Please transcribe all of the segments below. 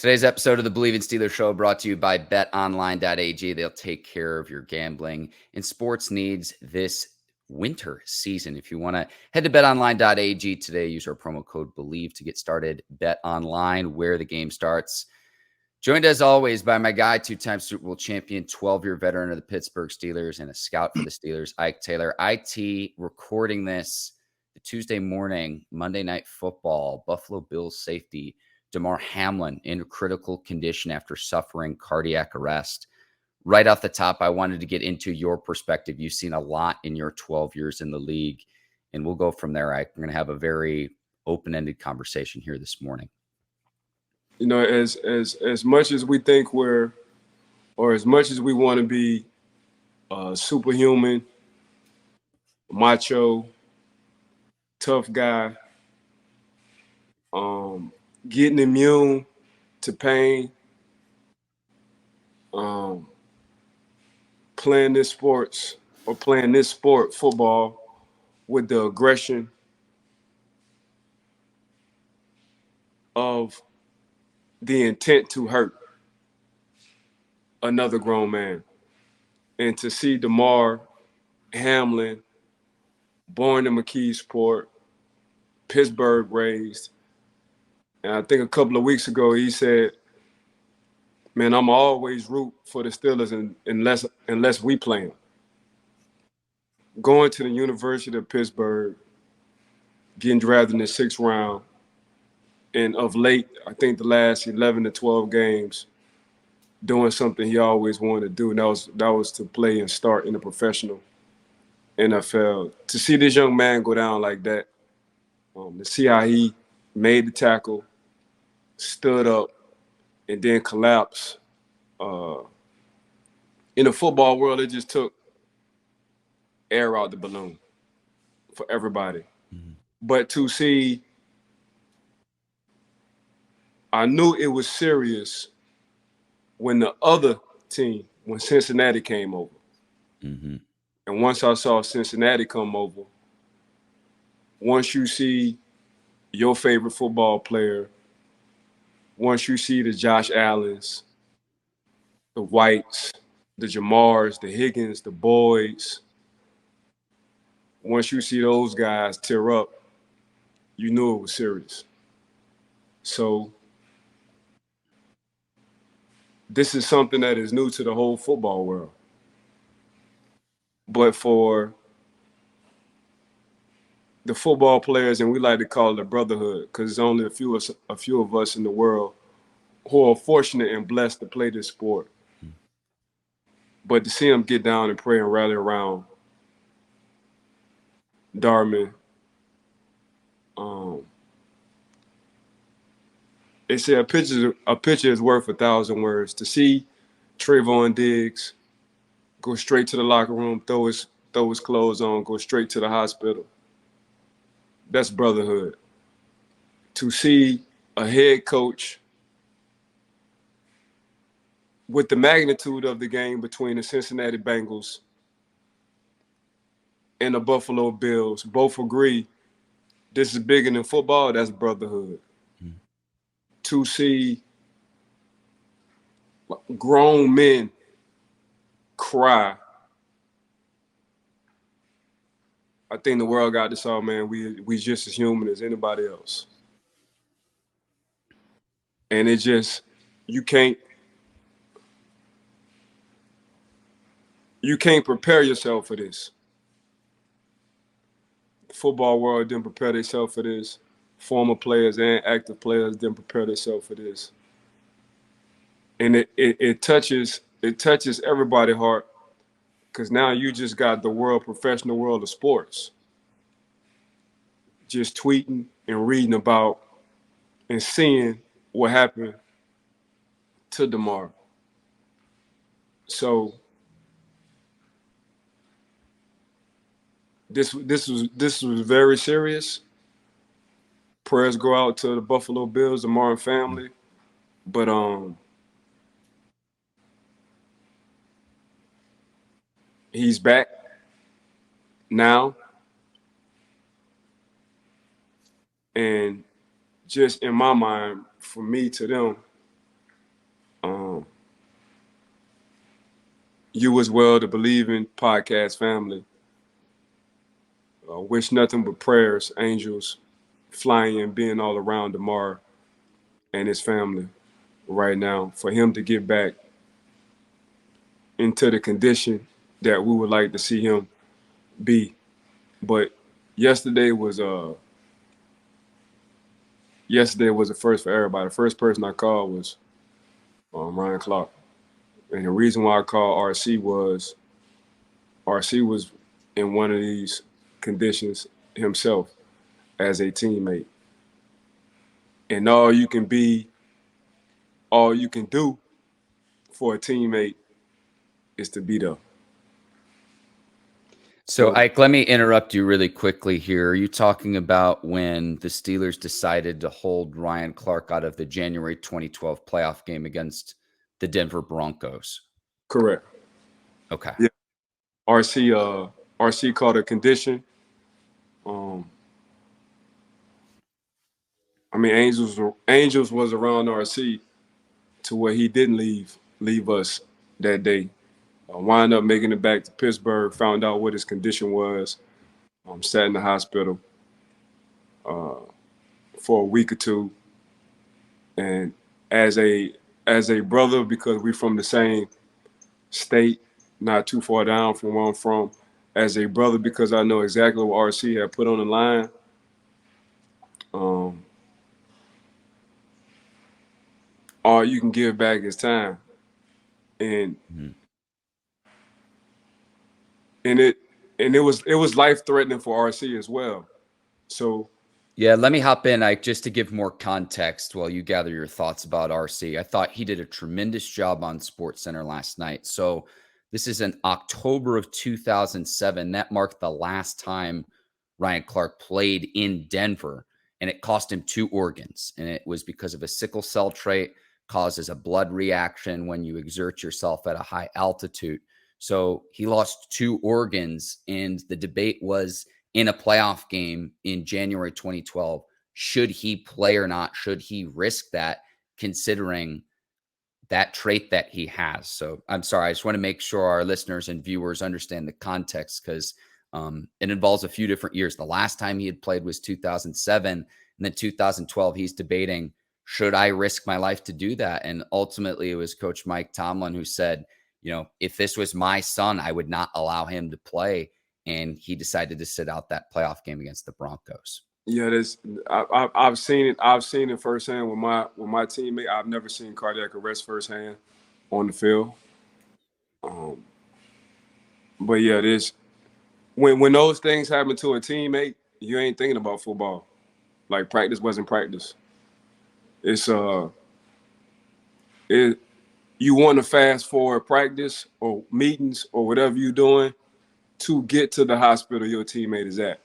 Today's episode of the Believe in Steelers show brought to you by betonline.ag. They'll take care of your gambling and sports needs this winter season. If you want to head to betonline.ag today, use our promo code BELIEVE to get started. BetOnline, where the game starts. Joined as always by my guy, two-time Super Bowl champion, 12-year veteran of the Pittsburgh Steelers and a scout for the Steelers, Ike Taylor. IT recording this Tuesday morning, Monday Night Football, Buffalo Bills safety Damar Hamlin in critical condition after suffering cardiac arrest. Right off the top, I wanted to get into your perspective. You've seen a lot in your 12 years in the league, and we'll go from there. I'm going to have a very open-ended conversation here this morning. You know, as much as we think we're, or as much as we want to be superhuman, macho, tough guy, getting immune to pain, playing this sport, football, with the aggression of the intent to hurt another grown man. And to see Damar Hamlin, born in McKeesport, Pittsburgh raised, and I think a couple of weeks ago he said, man, I'm always root for the Steelers unless we play them. Going to the University of Pittsburgh, getting drafted in the 6th round, and of late, I think the last 11 to 12 games, doing something he always wanted to do, and that was to play and start in the professional NFL. To see this young man go down like that, to see how he made the tackle, stood up, and then collapsed. In the football world, it just took air out the balloon for everybody. Mm-hmm. But to see, I knew it was serious when the other team, when Cincinnati came over. Mm-hmm. And once I saw Cincinnati come over, once you see your favorite football player, once you see the Josh Allens, the Whites, the Jamars, the Higgins, the Boyds, once you see those guys tear up, you knew it was serious. So this is something that is new to the whole football world. But for the football players, and we like to call it a brotherhood, because there's only a few of us in the world who are fortunate and blessed to play this sport. But to see them get down and pray and rally around Darman, they say a picture is worth 1,000 words. To see Trayvon Diggs go straight to the locker room, throw his clothes on, go straight to the hospital, that's brotherhood. To see a head coach with the magnitude of the game between the Cincinnati Bengals and the Buffalo Bills, both agree this is bigger than football, that's brotherhood. Mm-hmm. To see grown men cry, I think the world got this all, man. We just as human as anybody else. And it just, you can't prepare yourself for this. The football world didn't prepare themselves for this. Former players and active players didn't prepare themselves for this. And it touches everybody's heart, because now you just got the professional world of sports just tweeting and reading about and seeing what happened to Damar. So this was very serious. Prayers go out to the Buffalo Bills, the Martin family, but he's back now, and just in my mind, from me to them, you as well, the Believing Podcast family. Wish nothing but prayers, angels flying and being all around Damar and his family right now for him to get back into the condition that we would like to see him be. But yesterday was a first for everybody. The first person I called was Ryan Clark, and the reason why I called RC was in one of these conditions himself as a teammate, and all you can do for a teammate is to be there. So, Ike, let me interrupt you really quickly here. Are you talking about when the Steelers decided to hold Ryan Clark out of the January 2012 playoff game against the Denver Broncos? Correct. Okay. Yeah. RC called a condition. I mean, Angels was around RC to where he didn't leave us that day. Wound up making it back to Pittsburgh. Found out what his condition was. Sat in the hospital for a week or two, and as a brother, because we're from the same state, not too far down from where I'm from, as a brother, because I know exactly what RC had put on the line. All you can give back is time, and it was life threatening for RC as well. So yeah, let me hop in, Ike, just to give more context while you gather your thoughts about RC. I thought he did a tremendous job on SportsCenter last night. So this is in October of 2007. That marked the last time Ryan Clark played in Denver, and it cost him 2 organs. And it was because of a sickle cell trait, causes a blood reaction when you exert yourself at a high altitude. So he lost 2 organs, and the debate was in a playoff game in January 2012, should he play or not? Should he risk that, considering that trait that he has? So I'm sorry, I just want to make sure our listeners and viewers understand the context, because it involves a few different years. The last time he had played was 2007, and then 2012, he's debating, should I risk my life to do that? And ultimately, it was Coach Mike Tomlin who said, if this was my son, I would not allow him to play. And he decided to sit out that playoff game against the Broncos. Yeah, I've seen it. I've seen it firsthand with my teammate. I've never seen cardiac arrest firsthand on the field. But yeah, this when those things happen to a teammate, you ain't thinking about football. Like, practice wasn't practice. It's you want to fast forward practice or meetings or whatever you're doing to get to the hospital your teammate is at.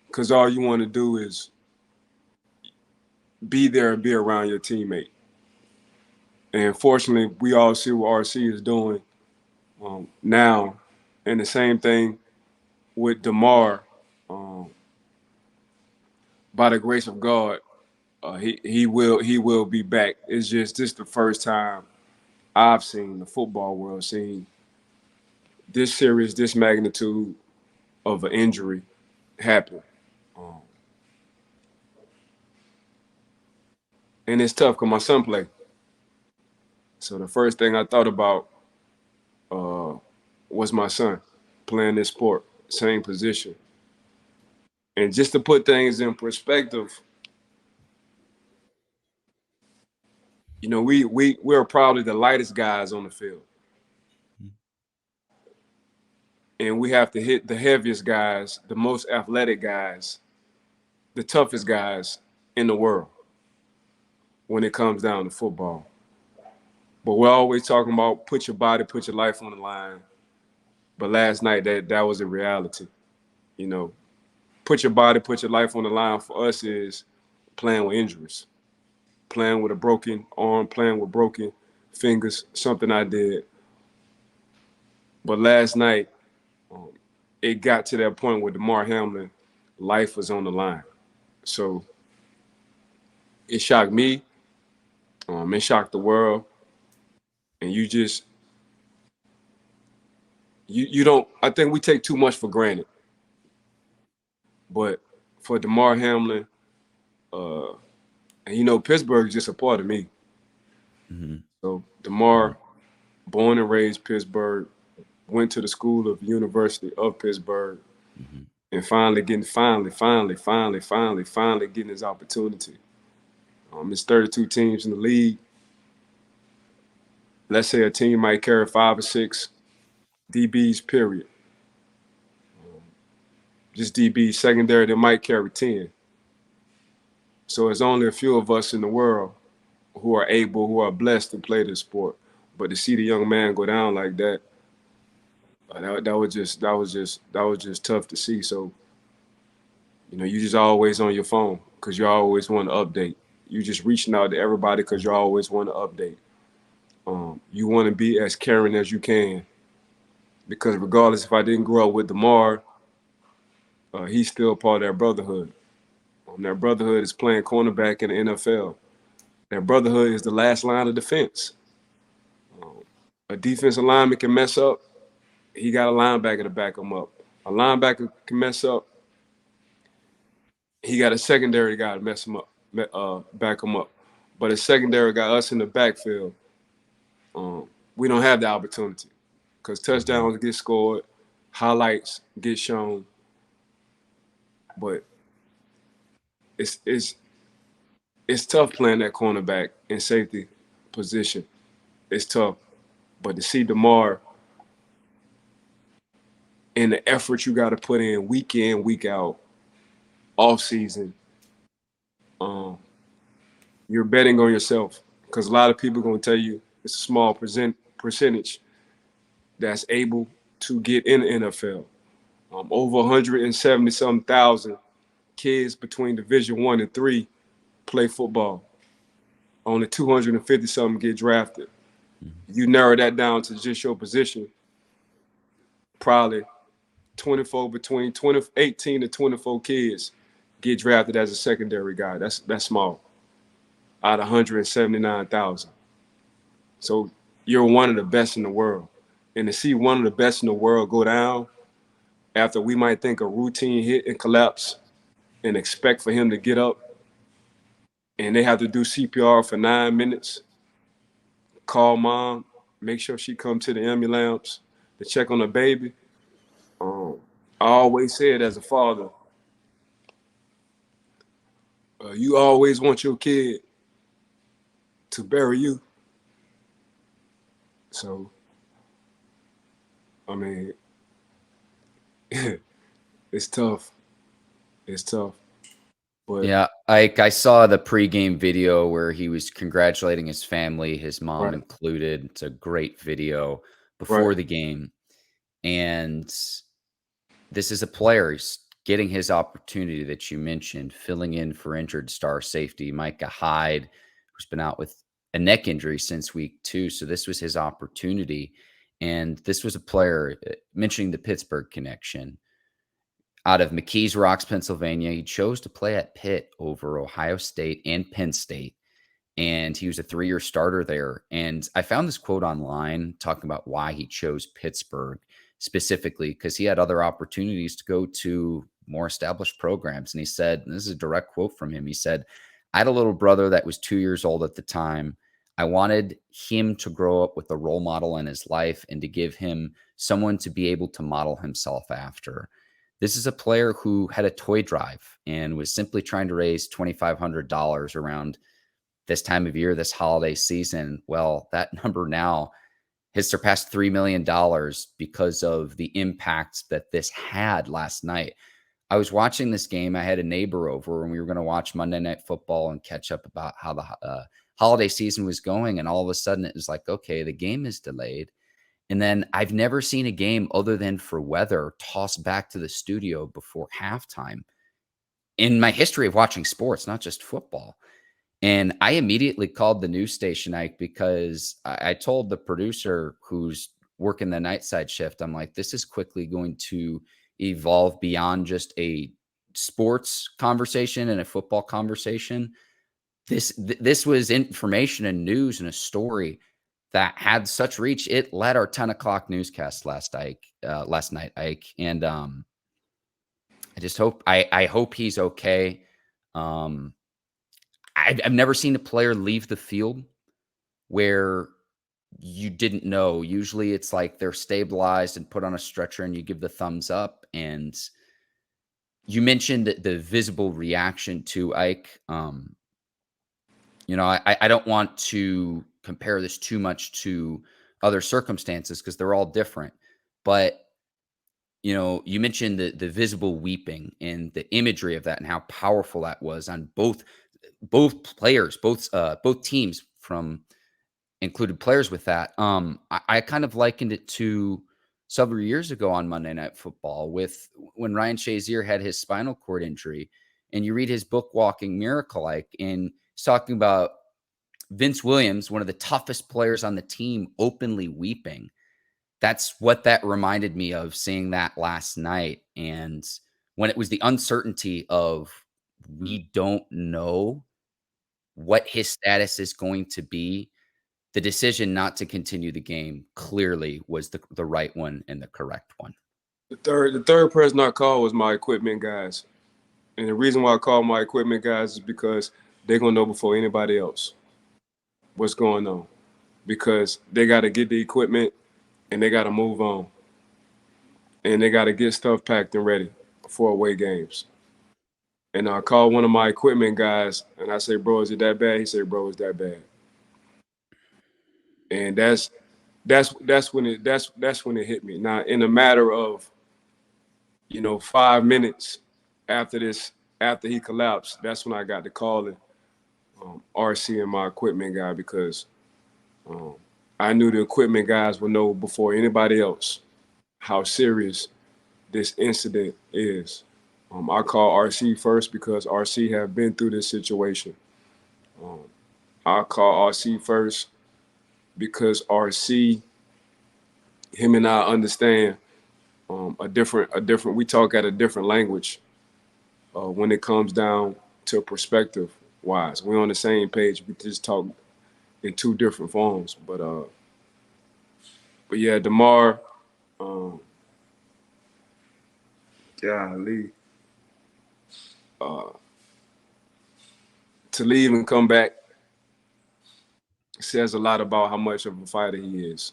Because all you want to do is be there and be around your teammate. And fortunately, we all see what RC is doing now. And the same thing with Damar. By the grace of God, he will be back. It's just this the first time I've seen the football world seen this serious, this magnitude of an injury happen. And it's tough because my son played. So the first thing I thought about was my son playing this sport, same position. And just to put things in perspective, we're probably the lightest guys on the field. And we have to hit the heaviest guys, the most athletic guys, the toughest guys in the world when it comes down to football. But we're always talking about put your body, put your life on the line. But last night, that was a reality. Put your body, put your life on the line for us is playing with injuries, playing with a broken arm, playing with broken fingers, something I did. But last night, it got to that point where Damar Hamlin, life was on the line. So it shocked me. It shocked the world. And you just you don't. I think we take too much for granted. But for Damar Hamlin, and Pittsburgh is just a part of me. Mm-hmm. So Damar, born and raised Pittsburgh, went to the school of University of Pittsburgh, Mm-hmm. and finally getting his opportunity. It's 32 teams in the league. Let's say a team might carry 5 or 6 DBs, period. Just DBs secondary, they might carry 10. So it's only a few of us in the world who are blessed to play this sport. But to see the young man go down like that, that was just tough to see. So, you just always on your phone because you always want to update. You just reaching out to everybody because you always want to update. You want to be as caring as you can because regardless if I didn't grow up with Damar, he's still part of that brotherhood. That brotherhood is playing cornerback in the NFL. That brotherhood is the last line of defense. A defensive lineman can mess up, he got a linebacker to back him up. A linebacker can mess up, he got a secondary guy to mess him up, back him up. But a secondary got us in the backfield. We don't have the opportunity because touchdowns get scored, highlights get shown, but it's tough playing that cornerback in safety position. It's tough, but to see Damar and the effort you got to put in, week out, off season, you're betting on yourself because a lot of people are going to tell you it's a small percentage that's able to get in the NFL. Over 170 some thousand kids between Division 1 and 3 play football. Only 250 something get drafted. You narrow that down to just your position, probably 18 to 24 kids get drafted as a secondary guy. That's small. Out of 179,000. So you're one of the best in the world. And to see one of the best in the world go down after we might think a routine hit and collapse and expect for him to get up and they have to do CPR for 9 minutes, call mom, make sure she come to the ambulance to check on the baby. I always said as a father, you always want your kid to bury you. So, I mean, it's tough. It's tough. But Yeah, I saw the pregame video where he was congratulating his family, his mom right, included. It's a great video right, before the game. And this is a player who's getting his opportunity that you mentioned, filling in for injured star safety Micah Hyde, who's been out with a neck injury since week 2. So this was his opportunity. And this was a player, mentioning the Pittsburgh connection, out of McKees Rocks, Pennsylvania. He chose to play at Pitt over Ohio State and Penn State. And he was a 3-year starter there. And I found this quote online talking about why he chose Pittsburgh specifically, because he had other opportunities to go to more established programs. And he said, and this is a direct quote from him, he said, I had a little brother that was 2 years old at the time. I wanted him to grow up with a role model in his life and to give him someone to be able to model himself after. This is a player who had a toy drive and was simply trying to raise $2,500 around this time of year, this holiday season. Well, that number now has surpassed $3 million because of the impact that this had last night. I was watching this game. I had a neighbor over and we were going to watch Monday Night Football and catch up about how the holiday season was going. And all of a sudden it was like, okay, the game is delayed. And then I've never seen a game other than for weather tossed back to the studio before halftime in my history of watching sports, not just football. And I immediately called the news station, Ike, because I told the producer who's working the night side shift, I'm like, this is quickly going to evolve beyond just a sports conversation and a football conversation. This was information and news and a story that had such reach. It led our 10 o'clock newscast last night, Ike. And I just hope I hope he's okay. Um, I've never seen a player leave the field where you didn't know. Usually it's like they're stabilized and put on a stretcher and you give the thumbs up. And you mentioned the visible reaction to Ike. I don't want to compare this too much to other circumstances because they're all different. But you mentioned the visible weeping and the imagery of that and how powerful that was on both players, both teams from included players with that. I kind of likened it to several years ago on Monday Night Football with when Ryan Shazier had his spinal cord injury, and you read his book Walking Miracle, and he's talking about Vince Williams, one of the toughest players on the team, openly weeping. That's what that reminded me of, seeing that last night. And when it was the uncertainty of, we don't know what his status is going to be, the decision not to continue the game clearly was the right one and the correct one. The third person I called was my equipment guys. And the reason why I call my equipment guys is because they're going to know before anybody else what's going on. Because they got to get the equipment and they got to move on. And they got to get stuff packed and ready for away games. And I called one of my equipment guys and I say, bro, is it that bad? He said, bro, it's that bad. And that's when it hit me. Now, in a matter of 5 minutes after he collapsed, that's when I got to calling RC and my equipment guy, because I knew the equipment guys would know before anybody else how serious this incident is. I call RC first because RC have been through this situation. I call RC first because RC, him and I understand we talk at a different language when it comes down to perspective wise. We're on the same page. We just talk in two different forms. But yeah, Damar, golly, to leave and come back says a lot about how much of a fighter he is.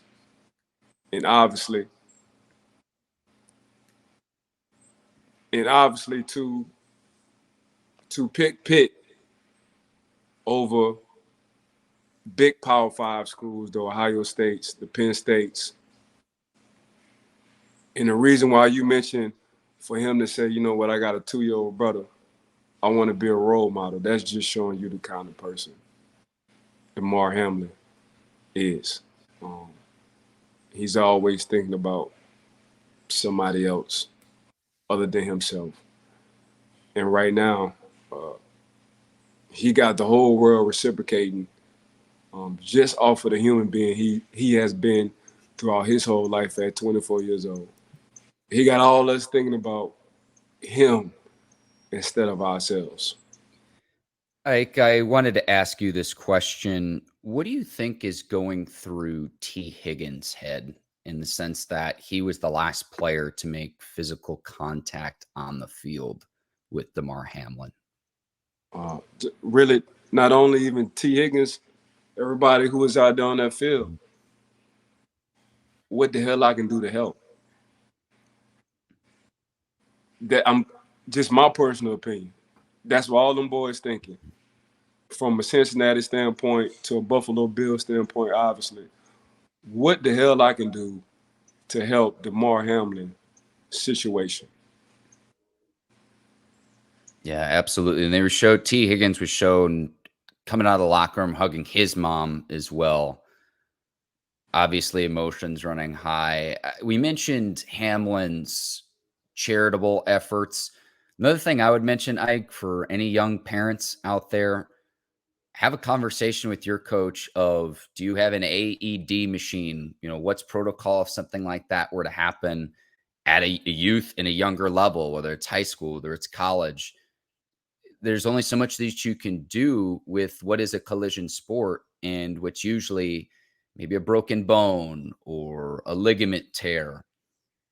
And obviously to pick Pitt over big Power 5 schools, the Ohio States, the Penn States. And the reason why you mentioned for him to say, you know what, I got a 2-year-old brother, I want to be a role model, that's just showing you the kind of person Damar Hamlin is. He's always thinking about somebody else other than himself. And right now, he got the whole world reciprocating just off of the human being he has been throughout his whole life at 24 years old. He got all us thinking about him instead of ourselves. Ike, I wanted to ask you this question. What do you think is going through T. Higgins' head, in the sense that he was the last player to make physical contact on the field with Damar Hamlin? Really, not only even T. Higgins, everybody who was out there on that field. What the hell I can do to help? That I'm just my personal opinion. That's what all them boys thinking. From a Cincinnati standpoint to a Buffalo Bills standpoint, obviously. What the hell I can do to help Damar Hamlin situation? Yeah, absolutely. And T. Higgins was shown coming out of the locker room, hugging his mom as well. Obviously, emotions running high. We mentioned Hamlin's charitable efforts. Another thing I would mention, Ike, for any young parents out there, have a conversation with your coach of, do you have an AED machine? What's protocol if something like that were to happen at a youth in a younger level, whether it's high school, whether it's college. There's only so much that you can do with what is a collision sport, and what's usually maybe a broken bone or a ligament tear.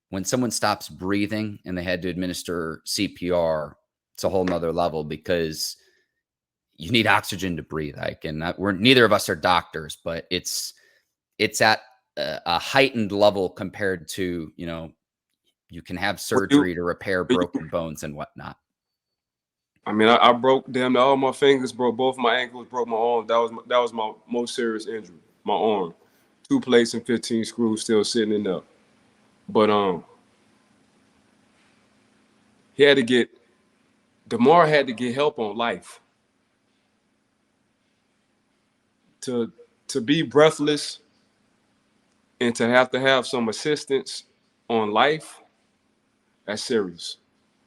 When someone stops breathing and they had to administer CPR, it's a whole nother level because you need oxygen to breathe. We're neither of us are doctors, but it's at a heightened level compared to, you can have surgery to repair broken bones and whatnot. I mean, I broke damn all my fingers, broke both my ankles, broke my arm. That was my most serious injury. My arm, 2 plates and 15 screws still sitting in there. But Damar had to get help on life. To be breathless and to have some assistance on life, that's serious.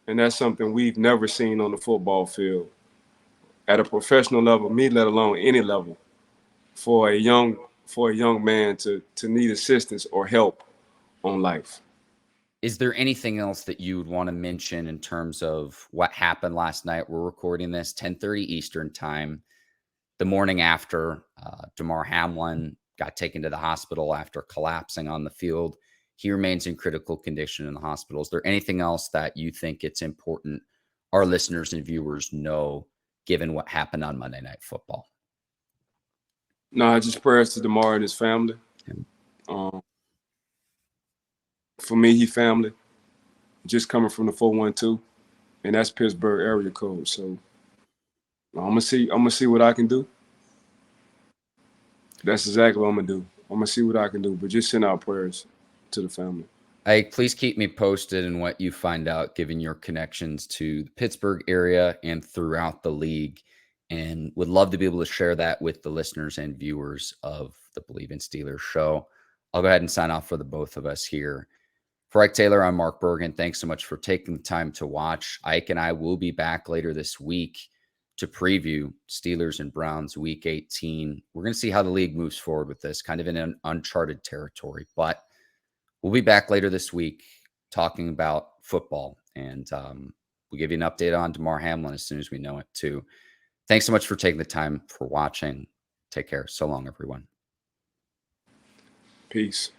And that's something we've never seen on the football field at a professional level, me let alone any level, for a young man to need assistance or help on life. Is there anything else that you would want to mention in terms of what happened last night? We're recording this 10:30 Eastern time. The morning after, Damar Hamlin got taken to the hospital after collapsing on the field. He remains in critical condition in the hospital. Is there anything else that you think it's important our listeners and viewers know, given what happened on Monday Night Football? No, just prayers to Damar and his family. For me, he family. Just coming from the 412, and that's Pittsburgh area code. So I'm gonna see what I can do. That's exactly what I'm gonna do. I'm gonna see what I can do, but just send out prayers to the family. Please keep me posted in what you find out, given your connections to the Pittsburgh area and throughout the league, and would love to be able to share that with the listeners and viewers of the Believe in Steelers show. I'll go ahead and sign off for the both of us here. For Ike Taylor, I'm Mark Bergin. Thanks so much for taking the time to watch. Ike and I will be back later this week to preview Steelers and Browns Week 18. We're going to see how the league moves forward with this, kind of in an uncharted territory. But we'll be back later this week talking about football. And we'll give you an update on Damar Hamlin as soon as we know it, too. Thanks so much for taking the time for watching. Take care. So long, everyone. Peace.